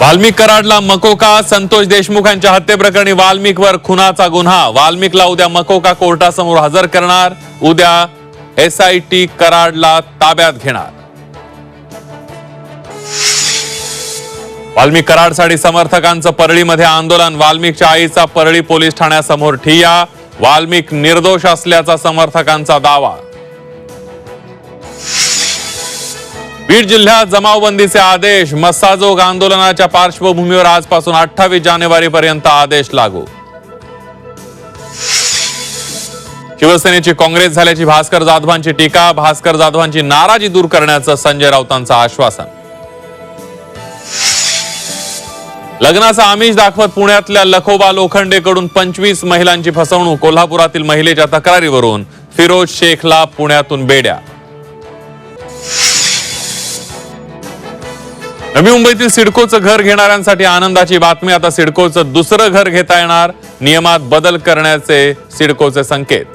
वाल्मिक कराडला मकोका. संतोष देशमुख यांच्या हत्येप्रकरणी वाल्मिकवर खुनाचा गुन्हा. वाल्मिकला उद्या मकोका कोर्टासमोर हजर करणार. उद्या SIT कराडला ताब्यात घेणार. वाल्मिक कराडसाठी समर्थकांचं परळीमध्ये आंदोलन. वाल्मिकच्या आईचा परळी पोलीस ठाण्यासमोर ठिय्या. वाल्मिक निर्दोष असल्याचा समर्थकांचा दावा. बीड जिल्ह्यात जमावबंदीचे आदेश. मस्साजोग आंदोलनाच्या पार्श्वभूमीवर आजपासून 28 जानेवारीपर्यंत आदेश लागू. शिवसेनेची काँग्रेस झाल्याची भास्कर जाधवांची टीका. भास्कर जाधवांची नाराजी दूर करण्याचं संजय राऊतांचं आश्वासन. लग्नाचा आमिष दाखवत पुण्यातल्या लखोबा लोखंडेकडून 25 महिलांची फसवणूक. कोल्हापुरातील महिलेच्या तक्रारीवरून फिरोज शेखला पुण्यातून बेड्या. नवी मुंबईतील सिडकोचं घर घेणाऱ्यांसाठी आनंदाची बातमी. आता सिडकोचं दुसरं घर घेता येणार. नियमात बदल करण्याचे सिडकोचे संकेत.